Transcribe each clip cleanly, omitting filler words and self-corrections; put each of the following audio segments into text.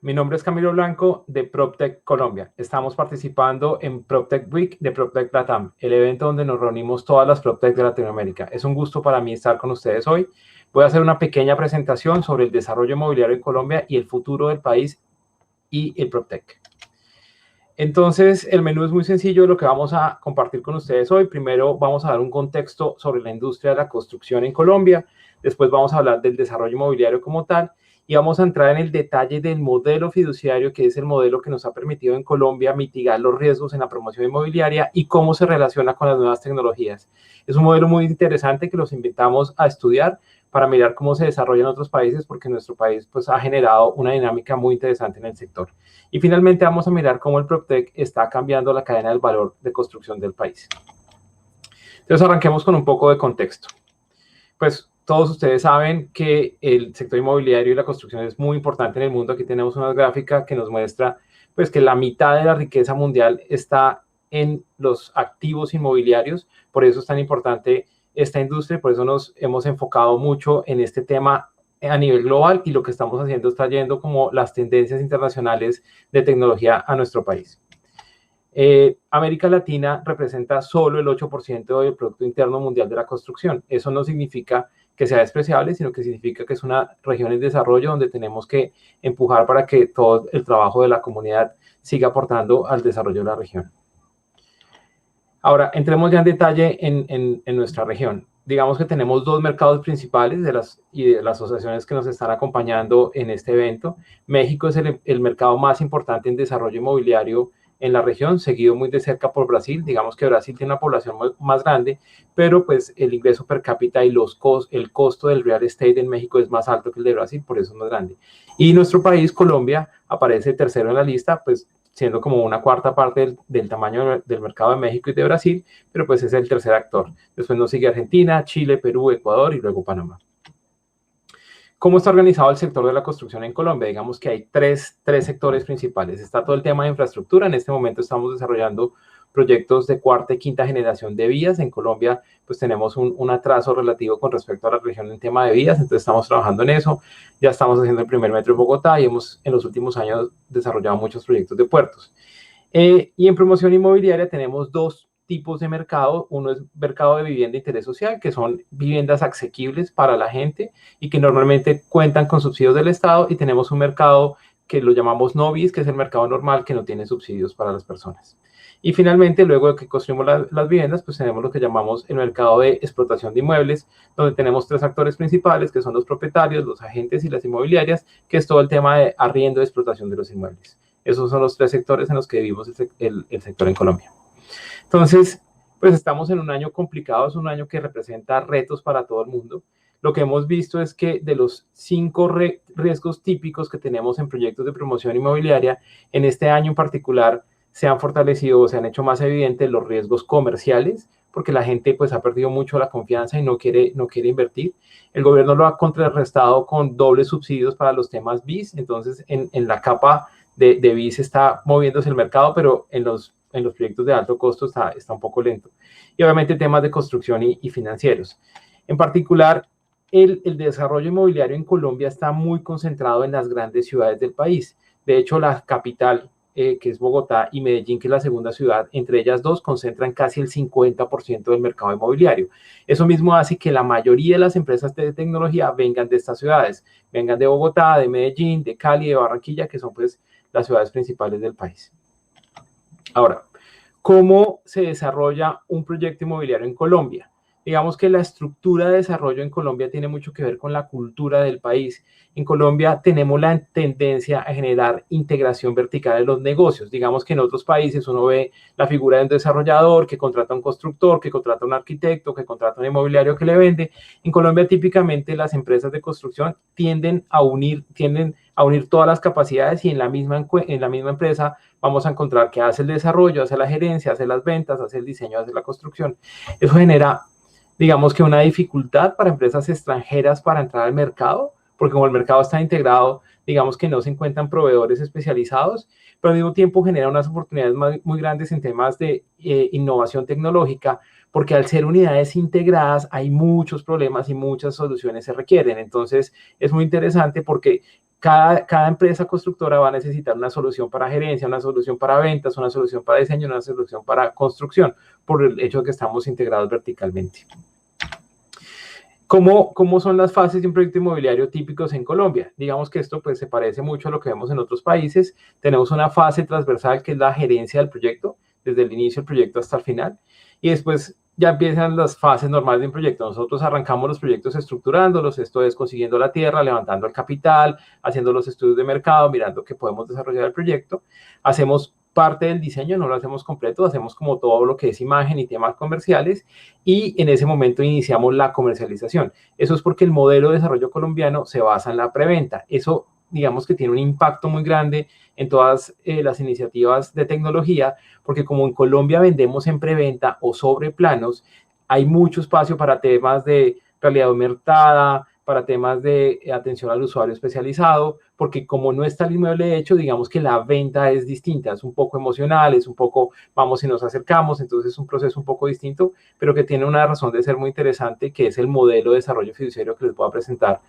Mi nombre es Camilo Blanco de PropTech Colombia. Estamos participando en PropTech Week de PropTech Latam, el evento donde nos reunimos todas las PropTech de Latinoamérica. Es un gusto para mí estar con ustedes hoy. Voy a hacer una pequeña presentación sobre el desarrollo inmobiliario en Colombia y el futuro del país y el PropTech. Entonces, el menú es muy sencillo de lo que vamos a compartir con ustedes hoy. Primero, vamos a dar un contexto sobre la industria de la construcción en Colombia. Después vamos a hablar del desarrollo inmobiliario como tal. Y vamos a entrar en el detalle del modelo fiduciario, que es el modelo que nos ha permitido en Colombia mitigar los riesgos en la promoción inmobiliaria y cómo se relaciona con las nuevas tecnologías. Es un modelo muy interesante que los invitamos a estudiar para mirar cómo se desarrolla en otros países, porque nuestro país pues, ha generado una dinámica muy interesante en el sector. Y finalmente vamos a mirar cómo el PropTech está cambiando la cadena del valor de construcción del país. Entonces arranquemos con un poco de contexto. Pues todos ustedes saben que el sector inmobiliario y la construcción es muy importante en el mundo. Aquí tenemos una gráfica que nos muestra pues, que la mitad de la riqueza mundial está en los activos inmobiliarios. Por eso es tan importante esta industria, por eso nos hemos enfocado mucho en este tema a nivel global, y lo que estamos haciendo es trayendo como las tendencias internacionales de tecnología a nuestro país. América Latina representa solo el 8% del Producto Interno Mundial de la construcción. Eso no significa que sea despreciable, sino que significa que es una región en desarrollo donde tenemos que empujar para que todo el trabajo de la comunidad siga aportando al desarrollo de la región. Ahora, entremos ya en detalle en nuestra región. Digamos que tenemos dos mercados principales de las asociaciones que nos están acompañando en este evento. México es el mercado más importante en desarrollo inmobiliario en la región, seguido muy de cerca por Brasil. Digamos que Brasil tiene una población más grande, pero pues el ingreso per cápita y el costo del real estate en México es más alto que el de Brasil, por eso es más grande. Y nuestro país, Colombia, aparece tercero en la lista, pues siendo como una cuarta parte del tamaño del mercado de México y de Brasil, pero pues es el tercer actor. Después nos sigue Argentina, Chile, Perú, Ecuador y luego Panamá. ¿Cómo está organizado el sector de la construcción en Colombia? Digamos que hay tres sectores principales. Está todo el tema de infraestructura. En este momento estamos desarrollando proyectos de cuarta y quinta generación de vías. En Colombia, pues tenemos un atraso relativo con respecto a la región en tema de vías, entonces estamos trabajando en eso. Ya estamos haciendo el primer metro en Bogotá y hemos en los últimos años desarrollado muchos proyectos de puertos. Y en promoción inmobiliaria tenemos dos tipos de mercado. Uno es mercado de vivienda de interés social, que son viviendas asequibles para la gente y que normalmente cuentan con subsidios del Estado, y tenemos un mercado que lo llamamos NOVIS, que es el mercado normal que no tiene subsidios para las personas. Y finalmente, luego de que construimos las viviendas, pues tenemos lo que llamamos el mercado de explotación de inmuebles, donde tenemos tres actores principales, que son los propietarios, los agentes y las inmobiliarias, que es todo el tema de arriendo y explotación de los inmuebles. Esos son los tres sectores en los que vivimos el sector en Colombia. Entonces, pues estamos en un año complicado, es un año que representa retos para todo el mundo. Lo que hemos visto es que de los 5 riesgos típicos que tenemos en proyectos de promoción inmobiliaria, en este año en particular se han fortalecido o se han hecho más evidentes los riesgos comerciales, porque la gente pues ha perdido mucho la confianza y no quiere invertir. El gobierno lo ha contrarrestado con dobles subsidios para los temas BIS, entonces en la capa de BIS está moviéndose el mercado, pero en los proyectos de alto costo está un poco lento. Y obviamente temas de construcción y financieros. En particular, el desarrollo inmobiliario en Colombia está muy concentrado en las grandes ciudades del país. De hecho, la capital, que es Bogotá, y Medellín, que es la segunda ciudad, entre ellas dos concentran casi el 50% del mercado inmobiliario. Eso mismo hace que la mayoría de las empresas de tecnología vengan de estas ciudades, vengan de Bogotá, de Medellín, de Cali, de Barranquilla, que son pues las ciudades principales del país. Ahora, ¿cómo se desarrolla un proyecto inmobiliario en Colombia? Digamos que la estructura de desarrollo en Colombia tiene mucho que ver con la cultura del país. En Colombia tenemos la tendencia a generar integración vertical de los negocios. Digamos que en otros países uno ve la figura de un desarrollador que contrata a un constructor, que contrata a un arquitecto, que contrata a un inmobiliario que le vende. En Colombia típicamente las empresas de construcción tienden a unir todas las capacidades, y en la misma empresa vamos a encontrar que hace el desarrollo, hace la gerencia, hace las ventas, hace el diseño, hace la construcción. Eso genera, digamos que una dificultad para empresas extranjeras para entrar al mercado, porque como el mercado está integrado, digamos que no se encuentran proveedores especializados, pero al mismo tiempo genera unas oportunidades muy grandes en temas de innovación tecnológica, porque al ser unidades integradas hay muchos problemas y muchas soluciones se requieren. Entonces es muy interesante porque cada empresa constructora va a necesitar una solución para gerencia, una solución para ventas, una solución para diseño, una solución para construcción, por el hecho de que estamos integrados verticalmente. ¿Cómo son las fases de un proyecto inmobiliario típicos en Colombia? Digamos que esto pues se parece mucho a lo que vemos en otros países. Tenemos una fase transversal que es la gerencia del proyecto, desde el inicio del proyecto hasta el final, y después ya empiezan las fases normales de un proyecto. Nosotros arrancamos los proyectos estructurándolos, esto es consiguiendo la tierra, levantando el capital, haciendo los estudios de mercado, mirando que podemos desarrollar el proyecto. Hacemos parte del diseño, no lo hacemos completo, hacemos como todo lo que es imagen y temas comerciales, y en ese momento iniciamos la comercialización. Eso es porque el modelo de desarrollo colombiano se basa en la preventa. Eso, digamos que tiene un impacto muy grande en todas las iniciativas de tecnología, porque como en Colombia vendemos en preventa o sobre planos, hay mucho espacio para temas de realidad aumentada, para temas de atención al usuario especializado, porque como no está el inmueble hecho, digamos que la venta es distinta, es un poco emocional, es un poco vamos y nos acercamos, entonces es un proceso un poco distinto, pero que tiene una razón de ser muy interesante, que es el modelo de desarrollo fiduciario que les voy a presentar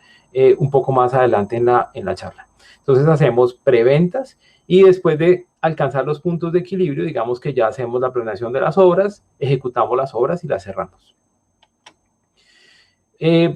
un poco más adelante en la charla. Entonces hacemos preventas y después de alcanzar los puntos de equilibrio, digamos que ya hacemos la planeación de las obras, ejecutamos las obras y las cerramos.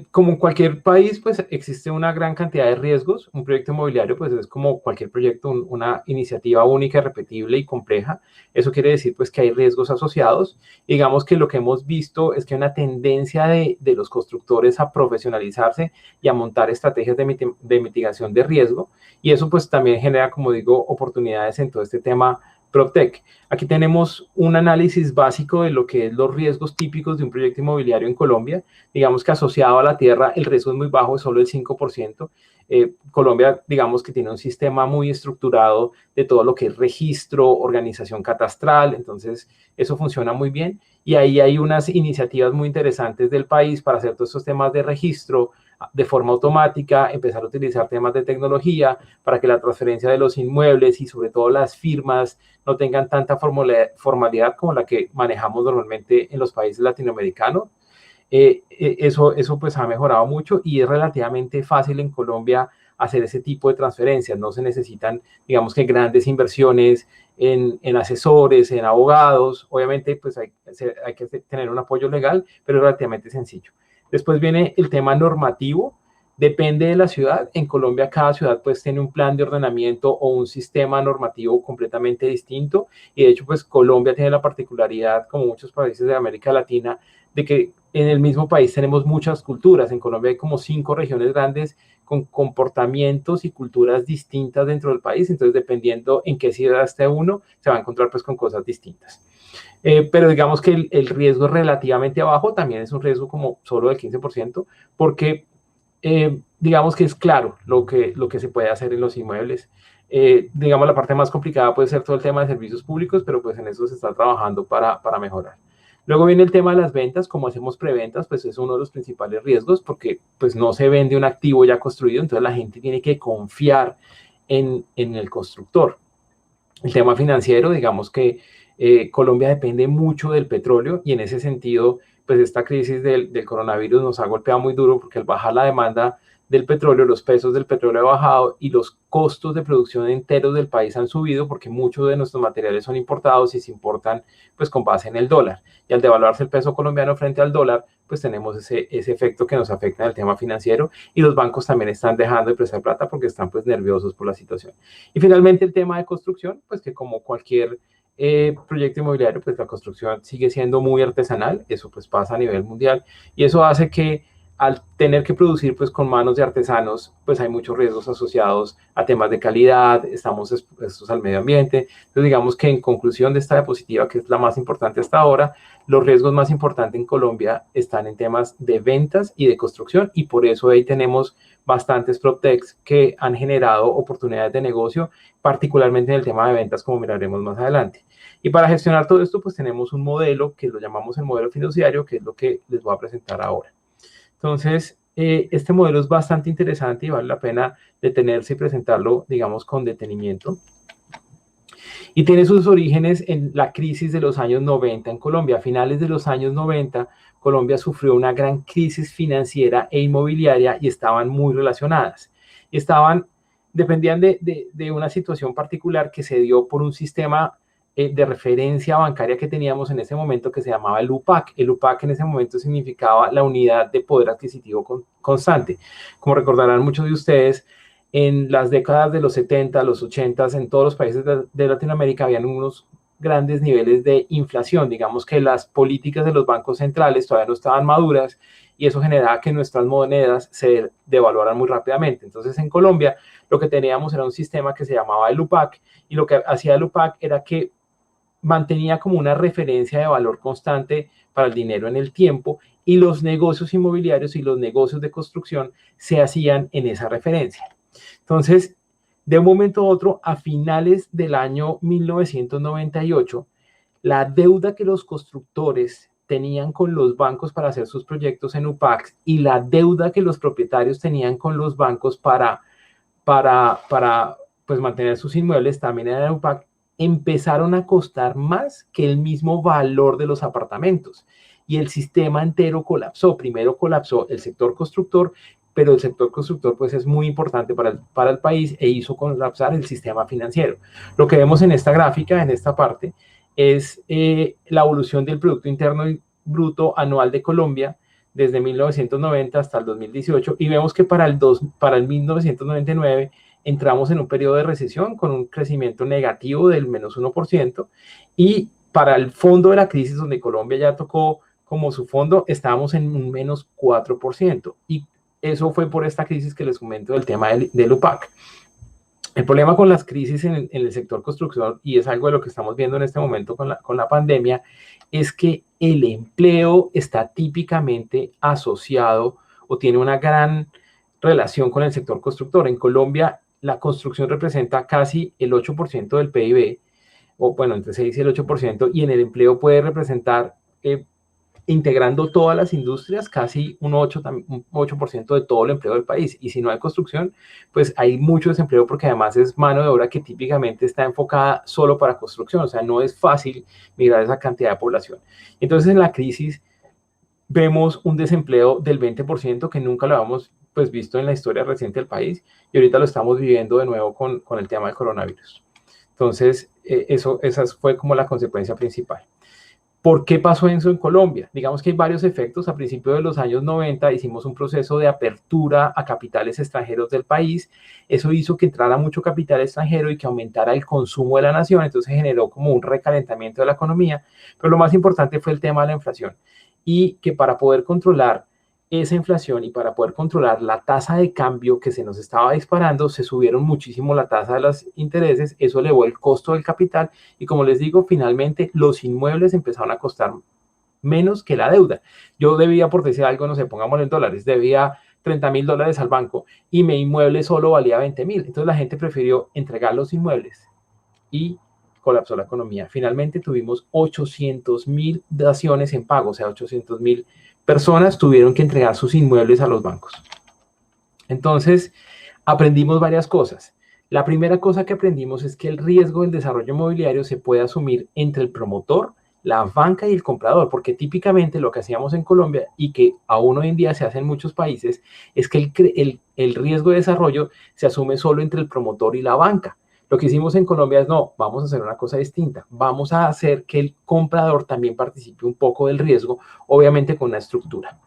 Como en cualquier país, pues existe una gran cantidad de riesgos. Un proyecto inmobiliario, pues es como cualquier proyecto, una iniciativa única, repetible y compleja. Eso quiere decir, pues, que hay riesgos asociados. Digamos que lo que hemos visto es que hay una tendencia de los constructores a profesionalizarse y a montar estrategias de mitigación de riesgo. Y eso, pues, también genera, como digo, oportunidades en todo este tema PropTech. Aquí tenemos un análisis básico de lo que es los riesgos típicos de un proyecto inmobiliario en Colombia. Digamos que asociado a la tierra el riesgo es muy bajo, es solo el 5%. Colombia, digamos que tiene un sistema muy estructurado de todo lo que es registro, organización catastral, entonces eso funciona muy bien. Y ahí hay unas iniciativas muy interesantes del país para hacer todos estos temas de registro de forma automática, empezar a utilizar temas de tecnología para que la transferencia de los inmuebles y sobre todo las firmas no tengan tanta formalidad como la que manejamos normalmente en los países latinoamericanos. Eso pues ha mejorado mucho y es relativamente fácil en Colombia hacer ese tipo de transferencias. No se necesitan, digamos que grandes inversiones en asesores, en abogados. Obviamente pues hay que tener un apoyo legal, pero es relativamente sencillo. Después viene el tema normativo. Depende de la ciudad. En Colombia cada ciudad pues tiene un plan de ordenamiento o un sistema normativo completamente distinto. Y de hecho pues Colombia tiene la particularidad, como muchos países de América Latina, de que en el mismo país tenemos muchas culturas. En Colombia hay como 5 regiones grandes con comportamientos y culturas distintas dentro del país. Entonces, dependiendo en qué ciudad esté uno, se va a encontrar pues con cosas distintas. Pero digamos que el riesgo es relativamente bajo, también es un riesgo como solo del 15%, porque digamos que es claro lo que se puede hacer en los inmuebles. Digamos, la parte más complicada puede ser todo el tema de servicios públicos, pero pues en eso se está trabajando para mejorar. Luego viene el tema de las ventas. Como hacemos preventas, pues es uno de los principales riesgos porque pues no se vende un activo ya construido, entonces la gente tiene que confiar en el constructor. El tema financiero, digamos que Colombia depende mucho del petróleo y en ese sentido, pues esta crisis del coronavirus nos ha golpeado muy duro porque al bajar la demanda del petróleo, los precios del petróleo han bajado y los costos de producción enteros del país han subido porque muchos de nuestros materiales son importados y se importan pues con base en el dólar. Y al devaluarse el peso colombiano frente al dólar, pues tenemos ese efecto que nos afecta en el tema financiero y los bancos también están dejando de prestar plata porque están pues nerviosos por la situación. Y finalmente el tema de construcción, pues que como cualquier proyecto inmobiliario, pues la construcción sigue siendo muy artesanal, eso pues pasa a nivel mundial y eso hace que al tener que producir pues con manos de artesanos, pues hay muchos riesgos asociados a temas de calidad, estamos expuestos al medio ambiente. Entonces digamos que en conclusión de esta diapositiva, que es la más importante hasta ahora, los riesgos más importantes en Colombia están en temas de ventas y de construcción y por eso ahí tenemos bastantes PropTechs que han generado oportunidades de negocio, particularmente en el tema de ventas, como miraremos más adelante. Y para gestionar todo esto, pues tenemos un modelo que lo llamamos el modelo fiduciario, que es lo que les voy a presentar ahora. Entonces, este modelo es bastante interesante y vale la pena detenerse y presentarlo, digamos, con detenimiento. Y tiene sus orígenes en la crisis de los años 90 en Colombia. A finales de los años 90, Colombia sufrió una gran crisis financiera e inmobiliaria y estaban muy relacionadas. Y estaban dependían de una situación particular que se dio por un sistema de referencia bancaria que teníamos en ese momento que se llamaba el UPAC. El UPAC en ese momento significaba la unidad de poder adquisitivo constante. Como recordarán muchos de ustedes, en las décadas de los 70, los 80, en todos los países de Latinoamérica habían unos grandes niveles de inflación. Digamos que las políticas de los bancos centrales todavía no estaban maduras y eso generaba que nuestras monedas se devaluaran muy rápidamente. Entonces, en Colombia, lo que teníamos era un sistema que se llamaba el UPAC, y lo que hacía el UPAC era que mantenía como una referencia de valor constante para el dinero en el tiempo, y los negocios inmobiliarios y los negocios de construcción se hacían en esa referencia. Entonces, de un momento a otro, a finales del año 1998, la deuda que los constructores tenían con los bancos para hacer sus proyectos en UPACs y la deuda que los propietarios tenían con los bancos para pues, mantener sus inmuebles también en UPAC, empezaron a costar más que el mismo valor de los apartamentos. Y el sistema entero colapsó. Primero colapsó el sector constructor, pero el sector constructor pues es muy importante para el país e hizo colapsar el sistema financiero. Lo que vemos en esta gráfica, en esta parte, es la evolución del Producto Interno Bruto anual de Colombia desde 1990 hasta el 2018, y vemos que para el 1999 entramos en un periodo de recesión con un crecimiento negativo del menos 1%, y para el fondo de la crisis, donde Colombia ya tocó como su fondo, estábamos en un menos 4%, y eso fue por esta crisis que les comento del tema del UPAC. El problema con las crisis en el sector construcción, y es algo de lo que estamos viendo en este momento con la pandemia, es que el empleo está típicamente asociado o tiene una gran relación con el sector constructor. En Colombia, la construcción representa casi el 8% del PIB, o bueno, entre 6 y el 8%, y en el empleo puede representar, integrando todas las industrias, casi un 8% de todo el empleo del país. Y si no hay construcción, pues hay mucho desempleo, porque además es mano de obra que típicamente está enfocada solo para construcción. O sea, no es fácil migrar esa cantidad de población. Entonces, en la crisis vemos un desempleo del 20% que nunca lo habíamos pues visto en la historia reciente del país, y ahorita lo estamos viviendo de nuevo con el tema del coronavirus. Entonces, esa fue como la consecuencia principal. ¿Por qué pasó eso en Colombia? Digamos que hay varios efectos. A principios de los años 90 hicimos un proceso de apertura a capitales extranjeros del país. Eso hizo que entrara mucho capital extranjero y que aumentara el consumo de la nación. Entonces generó como un recalentamiento de la economía. Pero lo más importante fue el tema de la inflación. Y que para poder controlar esa inflación y para poder controlar la tasa de cambio que se nos estaba disparando, se subieron muchísimo la tasa de los intereses. Eso elevó el costo del capital, y como les digo, finalmente los inmuebles empezaron a costar menos que la deuda. Yo debía, por decir algo, no sé, pongámoslo en dólares, debía $30,000 al banco y mi inmueble solo valía 20,000. Entonces la gente prefirió entregar los inmuebles y colapsó la economía. Finalmente tuvimos 800,000 daciones en pago, o sea, 800,000 personas tuvieron que entregar sus inmuebles a los bancos. Entonces, aprendimos varias cosas. La primera cosa que aprendimos es que el riesgo del desarrollo inmobiliario se puede asumir entre el promotor, la banca y el comprador, porque típicamente lo que hacíamos en Colombia, y que aún hoy en día se hace en muchos países, es que el riesgo de desarrollo se asume solo entre el promotor y la banca. Lo que hicimos en Colombia es, no, vamos a hacer una cosa distinta. Vamos a hacer que el comprador también participe un poco del riesgo, obviamente con una estructura.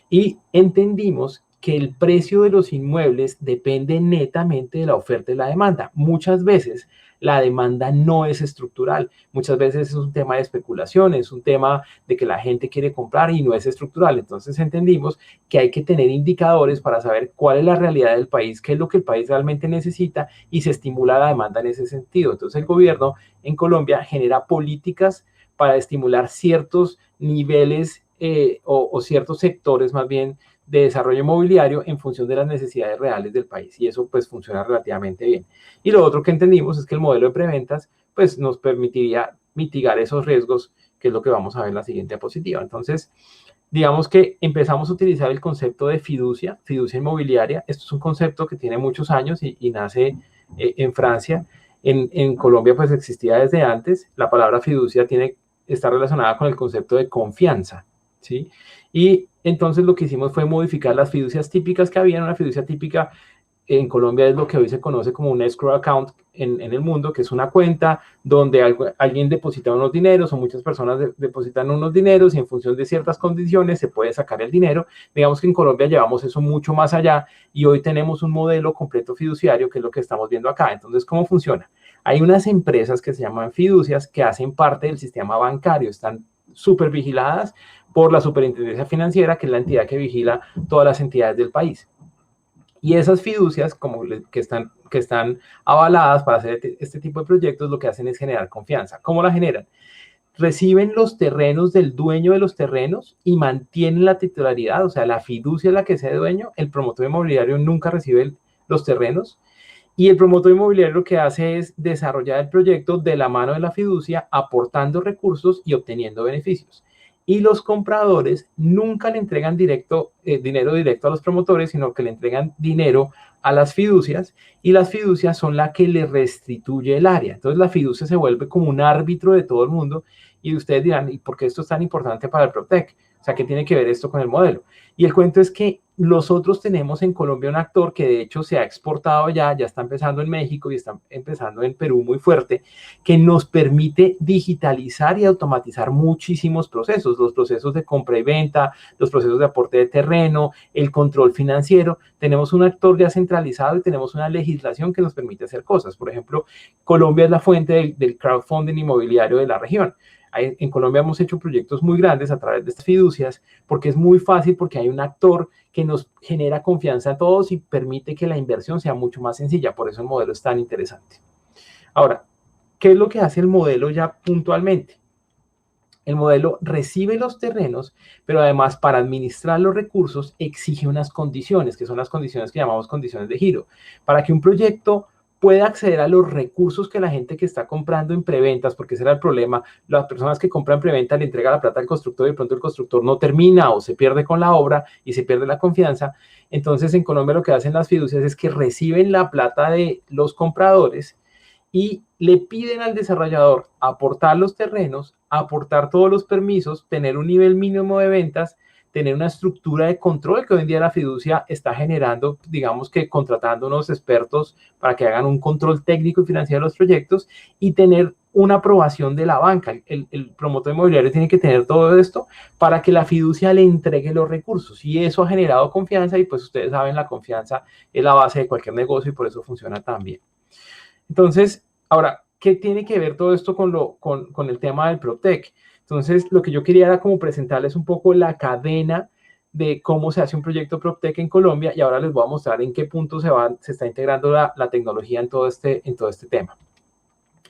Y entendimos que el precio de los inmuebles depende netamente de la oferta y la demanda. Muchas veces la demanda no es estructural. Muchas veces es un tema de especulación, es un tema de que la gente quiere comprar y no es estructural. Entonces entendimos que hay que tener indicadores para saber cuál es la realidad del país, qué es lo que el país realmente necesita, y se estimula la demanda en ese sentido. Entonces el gobierno en Colombia genera políticas para estimular ciertos niveles o ciertos sectores más bien de desarrollo inmobiliario en función de las necesidades reales del país, y eso pues funciona relativamente bien. Y lo otro que entendimos es que el modelo de preventas pues nos permitiría mitigar esos riesgos, que es lo que vamos a ver en la siguiente diapositiva. Entonces, digamos que empezamos a utilizar el concepto de fiducia inmobiliaria. Esto es un concepto que tiene muchos años y nace en Francia. En Colombia pues existía desde antes. La palabra fiducia está relacionada con el concepto de confianza, ¿sí? Y entonces lo que hicimos fue modificar las fiducias típicas que había. Una fiducia típica en Colombia es lo que hoy se conoce como un escrow account en el mundo, que es una cuenta donde alguien deposita unos dineros o muchas personas depositan unos dineros y en función de ciertas condiciones se puede sacar el dinero. Digamos que en Colombia llevamos eso mucho más allá y hoy tenemos un modelo completo fiduciario, que es lo que estamos viendo acá. Entonces, ¿cómo funciona? Hay unas empresas que se llaman fiducias que hacen parte del sistema bancario, están súper vigiladas por la Superintendencia Financiera, que es la entidad que vigila todas las entidades del país. Y esas fiducias, que están avaladas para hacer este tipo de proyectos, lo que hacen es generar confianza. ¿Cómo la generan? Reciben los terrenos del dueño de los terrenos y mantienen la titularidad, o sea, la fiducia es la que sea dueño, el promotor inmobiliario nunca recibe los terrenos, y el promotor inmobiliario lo que hace es desarrollar el proyecto de la mano de la fiducia, aportando recursos y obteniendo beneficios. Y los compradores nunca le entregan dinero directo a los promotores, sino que le entregan dinero a las fiducias, y las fiducias son las que le restituye el área. Entonces la fiducia se vuelve como un árbitro de todo el mundo, y ustedes dirán, ¿y por qué esto es tan importante para el PropTech? O sea, ¿qué tiene que ver esto con el modelo? Y el cuento es que nosotros tenemos en Colombia un actor que de hecho se ha exportado ya está empezando en México y está empezando en Perú muy fuerte, que nos permite digitalizar y automatizar muchísimos procesos, los procesos de compra y venta, los procesos de aporte de terreno, el control financiero. Tenemos un actor ya centralizado y tenemos una legislación que nos permite hacer cosas. Por ejemplo, Colombia es la fuente del crowdfunding inmobiliario de la región. En Colombia hemos hecho proyectos muy grandes a través de estas fiducias porque es muy fácil, porque hay un actor que nos genera confianza a todos y permite que la inversión sea mucho más sencilla. Por eso el modelo es tan interesante. Ahora, ¿qué es lo que hace el modelo ya puntualmente? El modelo recibe los terrenos, pero además para administrar los recursos exige unas condiciones, que son las condiciones que llamamos condiciones de giro. Para que un proyecto pueda acceder a los recursos que la gente que está comprando en preventas, porque ese era el problema, las personas que compran preventa le entregan la plata al constructor y de pronto el constructor no termina o se pierde con la obra y se pierde la confianza. Entonces en Colombia lo que hacen las fiducias es que reciben la plata de los compradores y le piden al desarrollador aportar los terrenos, aportar todos los permisos, tener un nivel mínimo de ventas, tener una estructura de control que hoy en día la fiducia está generando, digamos que contratando unos expertos para que hagan un control técnico y financiero de los proyectos, y tener una aprobación de la banca. El promotor inmobiliario tiene que tener todo esto para que la fiducia le entregue los recursos, y eso ha generado confianza, y pues ustedes saben, la confianza es la base de cualquier negocio y por eso funciona tan bien. Entonces, ahora, ¿qué tiene que ver todo esto con el tema del PropTech? Entonces, lo que yo quería era como presentarles un poco la cadena de cómo se hace un proyecto PropTech en Colombia, y ahora les voy a mostrar en qué punto se está integrando la tecnología en todo este tema.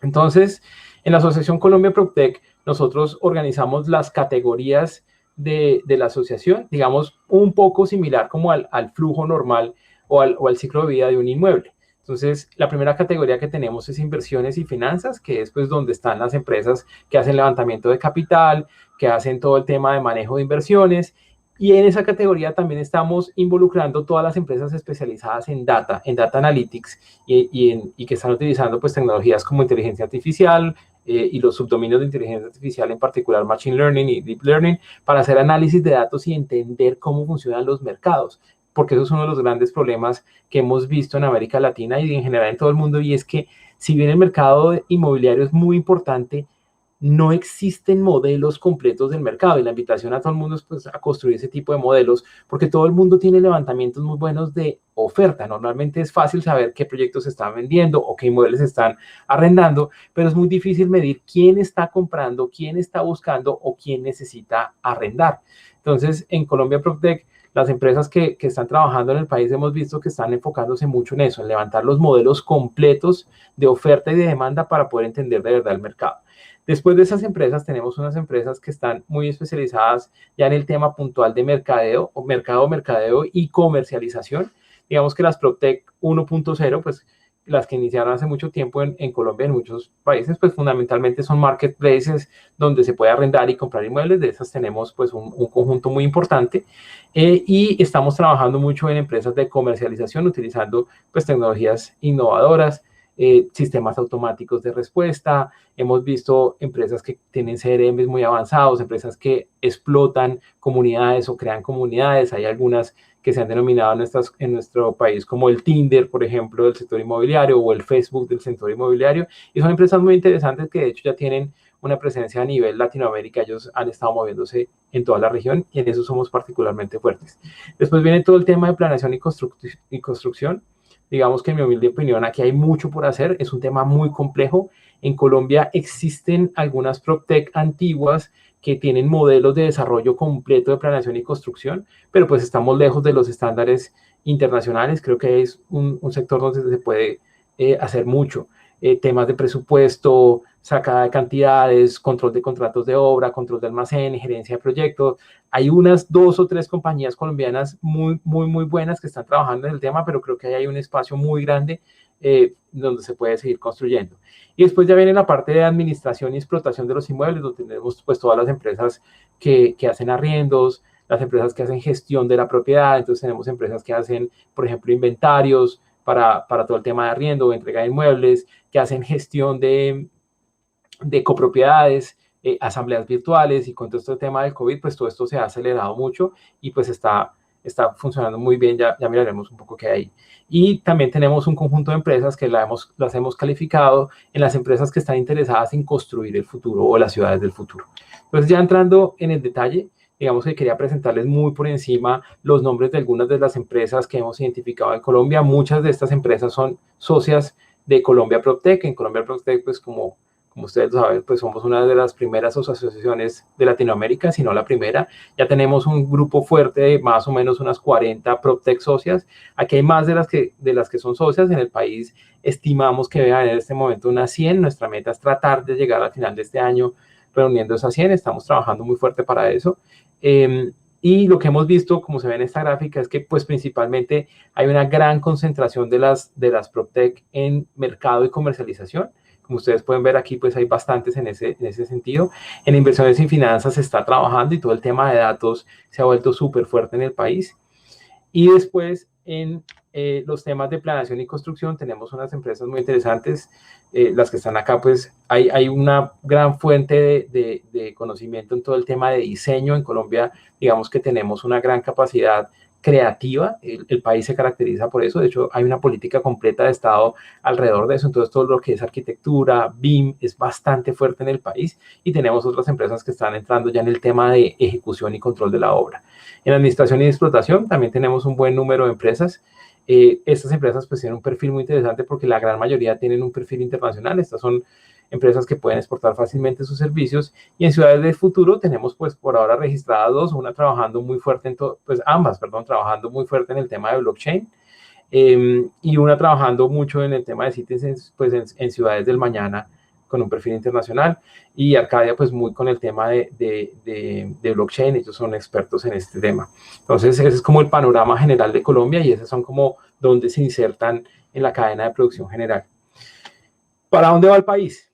Entonces, en la Asociación Colombia PropTech, nosotros organizamos las categorías de la asociación, digamos, un poco similar como al flujo normal o al ciclo de vida de un inmueble. Entonces, la primera categoría que tenemos es inversiones y finanzas, que es pues donde están las empresas que hacen levantamiento de capital, que hacen todo el tema de manejo de inversiones. Y en esa categoría también estamos involucrando todas las empresas especializadas en data analytics, y que están utilizando pues tecnologías como inteligencia artificial y los subdominios de inteligencia artificial, en particular machine learning y deep learning, para hacer análisis de datos y entender cómo funcionan los mercados, porque eso es uno de los grandes problemas que hemos visto en América Latina y en general en todo el mundo, y es que si bien el mercado inmobiliario es muy importante, no existen modelos completos del mercado, y la invitación a todo el mundo es pues a construir ese tipo de modelos, porque todo el mundo tiene levantamientos muy buenos de oferta. Normalmente es fácil saber qué proyectos se están vendiendo o qué inmuebles se están arrendando, pero es muy difícil medir quién está comprando, quién está buscando o quién necesita arrendar. Entonces, en Colombia PropTech, las empresas que están trabajando en el país hemos visto que están enfocándose mucho en eso, en levantar los modelos completos de oferta y de demanda para poder entender de verdad el mercado. Después de esas empresas tenemos unas empresas que están muy especializadas ya en el tema puntual de mercadeo y comercialización. Digamos que las PropTech 1.0, pues las que iniciaron hace mucho tiempo en Colombia, en muchos países, pues fundamentalmente son marketplaces donde se puede arrendar y comprar inmuebles. De esas tenemos pues un conjunto muy importante, y estamos trabajando mucho en empresas de comercialización utilizando pues tecnologías innovadoras, sistemas automáticos de respuesta. Hemos visto empresas que tienen CRMs muy avanzados, empresas que explotan comunidades o crean comunidades. Hay algunas que se han denominado en nuestro país como el Tinder, por ejemplo, del sector inmobiliario, o el Facebook del sector inmobiliario, y son empresas muy interesantes que de hecho ya tienen una presencia a nivel Latinoamérica. Ellos han estado moviéndose en toda la región y en eso somos particularmente fuertes. Después viene todo el tema de planeación y construcción. Digamos que en mi humilde opinión aquí hay mucho por hacer, es un tema muy complejo. En Colombia existen algunas PropTech antiguas que tienen modelos de desarrollo completo de planeación y construcción, pero pues estamos lejos de los estándares internacionales. Creo que es un sector donde se puede hacer mucho. Temas de presupuesto, sacada de cantidades, control de contratos de obra, control de almacén, gerencia de proyectos. Hay unas 2 o 3 compañías colombianas muy buenas que están trabajando en el tema, pero creo que hay un espacio muy grande donde se puede seguir construyendo. Y después ya viene la parte de administración y explotación de los inmuebles, donde tenemos pues todas las empresas que hacen arriendos, las empresas que hacen gestión de la propiedad. Entonces tenemos empresas que hacen, por ejemplo, inventarios para todo el tema de arriendo o entrega de inmuebles, que hacen gestión de copropiedades, asambleas virtuales, y con todo este tema del COVID, pues todo esto se ha acelerado mucho y pues está funcionando muy bien. Ya miraremos un poco qué hay. Y también tenemos un conjunto de empresas que las hemos calificado en las empresas que están interesadas en construir el futuro o las ciudades del futuro. Entonces, ya entrando en el detalle, digamos que quería presentarles muy por encima los nombres de algunas de las empresas que hemos identificado en Colombia. Muchas de estas empresas son socias de Colombia PropTech. En Colombia PropTech, pues como ustedes lo saben, pues somos una de las primeras asociaciones de Latinoamérica, si no la primera. Ya tenemos un grupo fuerte de más o menos unas 40 PropTech socias. Aquí hay más de las que son socias en el país. Estimamos que vean en este momento unas 100. Nuestra meta es tratar de llegar al final de este año reuniendo esas 100. Estamos trabajando muy fuerte para eso. Y lo que hemos visto, como se ve en esta gráfica, es que pues principalmente hay una gran concentración de las PropTech en mercado y comercialización. Como ustedes pueden ver aquí, pues hay bastantes en ese sentido. En inversiones y finanzas se está trabajando y todo el tema de datos se ha vuelto súper fuerte en el país. Y después en los temas de planeación y construcción tenemos unas empresas muy interesantes. Las que están acá, pues hay una gran fuente de conocimiento en todo el tema de diseño. En Colombia, digamos que tenemos una gran capacidad creativa. El país se caracteriza por eso. De hecho, hay una política completa de Estado alrededor de eso. Entonces, todo lo que es arquitectura, BIM, es bastante fuerte en el país, y tenemos otras empresas que están entrando ya en el tema de ejecución y control de la obra. En administración y explotación también tenemos un buen número de empresas. Estas empresas pues tienen un perfil muy interesante porque la gran mayoría tienen un perfil internacional. Estas son empresas que pueden exportar fácilmente sus servicios, y en ciudades del futuro tenemos pues por ahora registradas 2, una trabajando muy fuerte trabajando muy fuerte en el tema de blockchain, y una trabajando mucho en el tema de citizens, pues en ciudades del mañana con un perfil internacional, y Arcadia pues muy con el tema de blockchain. Ellos son expertos en este tema. Entonces ese es como el panorama general de Colombia, y esas son como donde se insertan en la cadena de producción general. ¿Para dónde va el país?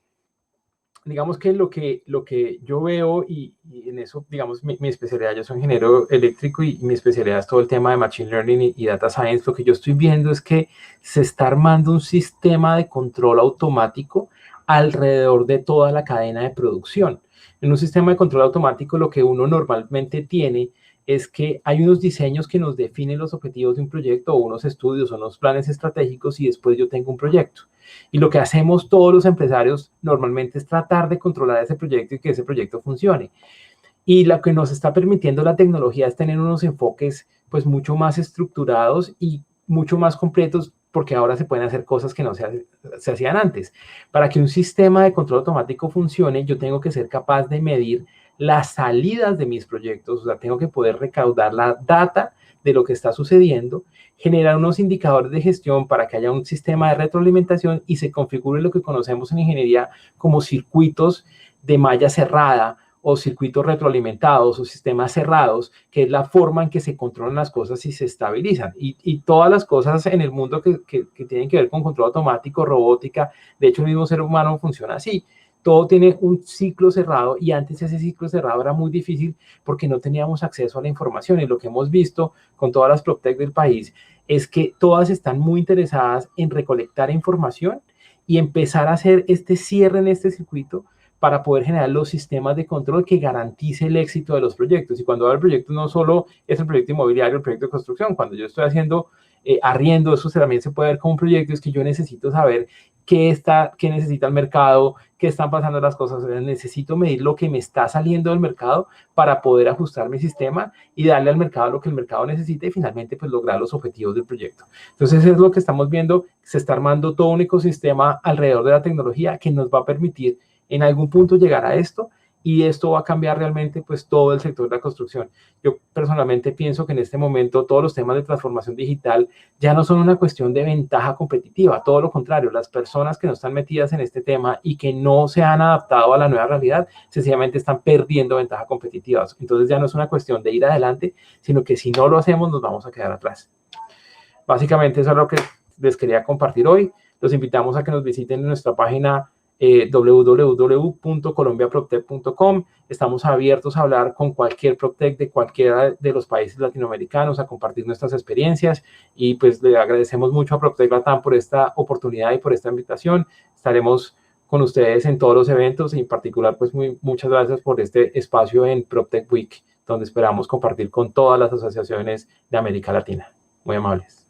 Digamos que lo que yo veo, y en eso, digamos, mi especialidad, yo soy ingeniero eléctrico, y mi especialidad es todo el tema de Machine Learning y Data Science. Lo que yo estoy viendo es que se está armando un sistema de control automático alrededor de toda la cadena de producción. En un sistema de control automático, lo que uno normalmente tiene es que hay unos diseños que nos definen los objetivos de un proyecto, o unos estudios o unos planes estratégicos, y después yo tengo un proyecto. Y lo que hacemos todos los empresarios normalmente es tratar de controlar ese proyecto y que ese proyecto funcione. Y lo que nos está permitiendo la tecnología es tener unos enfoques pues mucho más estructurados y mucho más completos, porque ahora se pueden hacer cosas que no se hacían antes. Para que un sistema de control automático funcione, yo tengo que ser capaz de medir las salidas de mis proyectos. O sea, tengo que poder recaudar la data de lo que está sucediendo, generar unos indicadores de gestión para que haya un sistema de retroalimentación y se configure lo que conocemos en ingeniería como circuitos de malla cerrada, o circuitos retroalimentados, o sistemas cerrados, que es la forma en que se controlan las cosas y se estabilizan. Y todas las cosas en el mundo que tienen que ver con control automático, robótica, de hecho el mismo ser humano funciona así. Todo tiene un ciclo cerrado, y antes ese ciclo cerrado era muy difícil porque no teníamos acceso a la información. Y lo que hemos visto con todas las PropTech del país es que todas están muy interesadas en recolectar información y empezar a hacer este cierre en este circuito para poder generar los sistemas de control que garantice el éxito de los proyectos. Y cuando hablo de proyectos, no solo es el proyecto inmobiliario, el proyecto de construcción. Cuando yo estoy haciendo arriendo, eso también se puede ver como un proyecto. Es que yo necesito saber qué necesita el mercado, qué están pasando las cosas. Necesito medir lo que me está saliendo del mercado para poder ajustar mi sistema y darle al mercado lo que el mercado necesita y finalmente pues lograr los objetivos del proyecto. Entonces es lo que estamos viendo, se está armando todo un ecosistema alrededor de la tecnología que nos va a permitir en algún punto llegar a esto, y esto va a cambiar realmente pues todo el sector de la construcción. Yo personalmente pienso que en este momento todos los temas de transformación digital ya no son una cuestión de ventaja competitiva, todo lo contrario, las personas que no están metidas en este tema y que no se han adaptado a la nueva realidad, sencillamente están perdiendo ventaja competitiva. Entonces ya no es una cuestión de ir adelante, sino que si no lo hacemos nos vamos a quedar atrás. Básicamente eso es lo que les quería compartir hoy. Los invitamos a que nos visiten en nuestra página www.colombiaproptech.com. Estamos abiertos a hablar con cualquier PropTech de cualquiera de los países latinoamericanos, a compartir nuestras experiencias, y pues le agradecemos mucho a PropTech Latam por esta oportunidad y por esta invitación. Estaremos con ustedes en todos los eventos, y en particular pues muchas gracias por este espacio en PropTech Week, donde esperamos compartir con todas las asociaciones de América Latina. Muy amables.